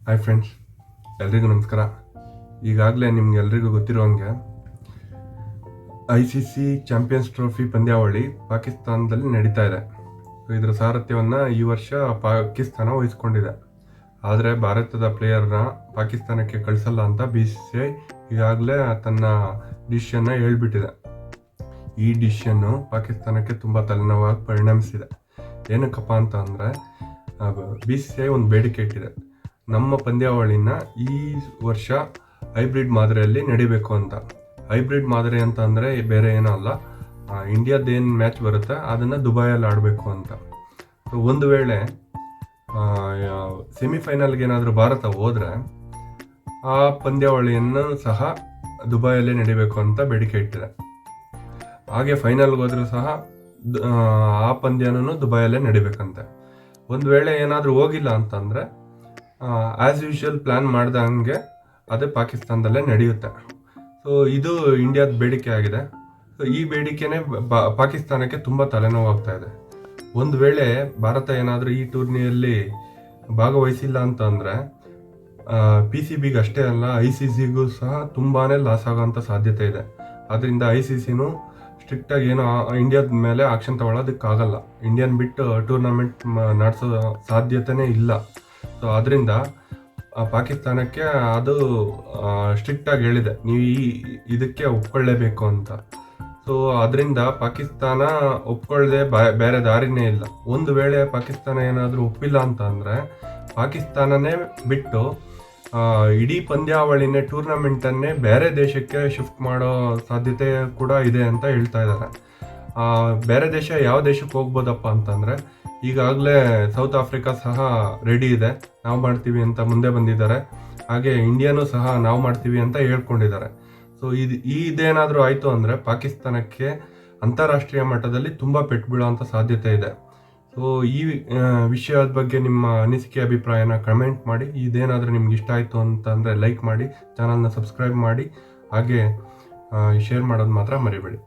Hi friends, ಎಲ್ರಿಗೂ ನಮಸ್ಕಾರ. ಈಗಾಗಲೇ ನಿಮ್ಗೆಲ್ರಿಗೂ ಗೊತ್ತಿರೋ ಹಂಗೆ ICC ಚಾಂಪಿಯನ್ಸ್ ಟ್ರೋಫಿ ಪಂದ್ಯಾವಳಿ ಪಾಕಿಸ್ತಾನದಲ್ಲಿ ನಡೀತಾ ಇದೆ. ಇದರ ಸಾರಥ್ಯವನ್ನು ಈ ವರ್ಷ ಪಾಕಿಸ್ತಾನ ವಹಿಸ್ಕೊಂಡಿದೆ. ಆದರೆ ಭಾರತದ ಪ್ಲೇಯರ್ನ ಪಾಕಿಸ್ತಾನಕ್ಕೆ ಕಳಿಸಲ್ಲ ಅಂತ BCCI ಈಗಾಗಲೇ ತನ್ನ ಡಿಸಿಷನ್ನ ಹೇಳ್ಬಿಟ್ಟಿದೆ. ಈ ಡಿಸಿಷನ್ನು ಪಾಕಿಸ್ತಾನಕ್ಕೆ ತುಂಬ ತಲೆನೋವಾಗಿ ಪರಿಣಮಿಸಿದೆ. ಏನಕ್ಕಪ್ಪ ಅಂತ ಅಂದರೆ, BCCI ಒಂದು ಬೇಡಿಕೆ ಇಟ್ಟಿದೆ. ನಮ್ಮ ಪಂದ್ಯಾವಳಿನ ಈ ವರ್ಷ ಹೈಬ್ರಿಡ್ ಮಾದರಿಯಲ್ಲಿ ನಡಿಬೇಕು ಅಂತ. ಹೈಬ್ರಿಡ್ ಮಾದರಿ ಅಂತ ಅಂದರೆ ಬೇರೆ ಏನೂ ಅಲ್ಲ, ಇಂಡಿಯಾದ್ದೇನು ಮ್ಯಾಚ್ ಬರುತ್ತೆ ಅದನ್ನು ದುಬೈಯಲ್ಲಿ ಆಡಬೇಕು ಅಂತ. ಸೊ ಒಂದು ವೇಳೆ ಸೆಮಿಫೈನಲ್ಗೆ ಏನಾದರೂ ಭಾರತ ಹೋದರೆ ಆ ಪಂದ್ಯಾವಳಿಯನ್ನು ಸಹ ದುಬೈಯಲ್ಲೇ ನಡಿಬೇಕು ಅಂತ ಬೇಡಿಕೆ ಇಟ್ಟಿದೆ. ಹಾಗೆ ಫೈನಲ್ಗೆ ಹೋದರೂ ಸಹ ಆ ಪಂದ್ಯನೂ ದುಬೈಯಲ್ಲೇ ನಡಿಬೇಕಂತೆ. ಒಂದು ವೇಳೆ ಏನಾದರೂ ಹೋಗಿಲ್ಲ ಅಂತಂದರೆ ಆ್ಯಸ್ ಯೂಶುವಲ್ ಪ್ಲ್ಯಾನ್ ಮಾಡ್ದಂಗೆ ಅದೇ ಪಾಕಿಸ್ತಾನದಲ್ಲೇ ನಡೆಯುತ್ತೆ. ಸೊ ಇದು ಇಂಡಿಯಾದ ಬೇಡಿಕೆ ಆಗಿದೆ. ಸೊ ಈ ಬೇಡಿಕೆನೇ ಪಾಕಿಸ್ತಾನಕ್ಕೆ ತುಂಬ ತಲೆನೋವಾಗ್ತಾ ಇದೆ. ಒಂದು ವೇಳೆ ಭಾರತ ಏನಾದರೂ ಈ ಟೂರ್ನಿಯಲ್ಲಿ ಭಾಗವಹಿಸಿಲ್ಲ ಅಂತ ಅಂದರೆ PCBಗೆ ಅಷ್ಟೇ ಅಲ್ಲ, ICCಗೂ ಸಹ ತುಂಬಾ ಲಾಸ್ ಆಗೋಂಥ ಸಾಧ್ಯತೆ ಇದೆ. ಆದ್ದರಿಂದ ICCನೂ ಸ್ಟ್ರಿಕ್ಟಾಗಿ ಏನೋ ಇಂಡಿಯಾದ ಮೇಲೆ ಆಕ್ಷನ್ ತಗೊಳ್ಳೋದಕ್ಕಾಗಲ್ಲ. ಇಂಡಿಯನ್ ಬಿಟ್ಟು ಟೂರ್ನಮೆಂಟ್ ನಡೆಸೋ ಸಾಧ್ಯತೆಯೇ ಇಲ್ಲ. ಸೊ ಅದರಿಂದ ಪಾಕಿಸ್ತಾನಕ್ಕೆ ಅದು ಸ್ಟ್ರಿಕ್ಟಾಗಿ ಹೇಳಿದೆ, ನೀವು ಇದಕ್ಕೆ ಒಪ್ಕೊಳ್ಳೇಬೇಕು ಅಂತ. ಸೊ ಅದರಿಂದ ಪಾಕಿಸ್ತಾನ ಒಪ್ಕೊಳ್ಳದೆ ಬೇರೆ ದಾರಿನೇ ಇಲ್ಲ. ಒಂದು ವೇಳೆ ಪಾಕಿಸ್ತಾನ ಏನಾದರೂ ಒಪ್ಪಿಲ್ಲ ಅಂತ ಅಂದರೆ ಪಾಕಿಸ್ತಾನನೇ ಬಿಟ್ಟು ಇಡೀ ಪಂದ್ಯಾವಳಿನೇ ಟೂರ್ನಮೆಂಟನ್ನೇ ಬೇರೆ ದೇಶಕ್ಕೆ ಶಿಫ್ಟ್ ಮಾಡೋ ಸಾಧ್ಯತೆ ಕೂಡ ಇದೆ ಅಂತ ಹೇಳ್ತಾ ಇದ್ದಾರೆ. ಬೇರೆ ದೇಶ ಯಾವ ದೇಶಕ್ಕೆ ಹೋಗ್ಬೋದಪ್ಪ ಅಂತಂದರೆ, ಈಗಾಗಲೇ ಸೌತ್ ಆಫ್ರಿಕಾ ಸಹ ರೆಡಿ ಇದೆ, ನಾವು ಮಾಡ್ತೀವಿ ಅಂತ ಮುಂದೆ ಬಂದಿದ್ದಾರೆ. ಹಾಗೆ ಇಂಡಿಯಾನೂ ಸಹ ನಾವು ಮಾಡ್ತೀವಿ ಅಂತ ಹೇಳ್ಕೊಂಡಿದ್ದಾರೆ. ಸೊ ಇದೇನಾದರೂ ಆಯಿತು ಅಂದರೆ ಪಾಕಿಸ್ತಾನಕ್ಕೆ ಅಂತಾರಾಷ್ಟ್ರೀಯ ಮಟ್ಟದಲ್ಲಿ ತುಂಬ ಪೆಟ್ಟು ಬೀಳೋವಂಥ ಸಾಧ್ಯತೆ ಇದೆ. ಸೊ ಈ ವಿಷಯದ ಬಗ್ಗೆ ನಿಮ್ಮ ಅನಿಸಿಕೆ ಅಭಿಪ್ರಾಯನ ಕಮೆಂಟ್ ಮಾಡಿ. ಇದೇನಾದರೂ ನಿಮ್ಗೆ ಇಷ್ಟ ಆಯಿತು ಅಂತಂದರೆ ಲೈಕ್ ಮಾಡಿ, ಚಾನಲ್ನ ಸಬ್ಸ್ಕ್ರೈಬ್ ಮಾಡಿ, ಹಾಗೆ ಶೇರ್ ಮಾಡೋದು ಮಾತ್ರ ಮರಿಬೇಡಿ.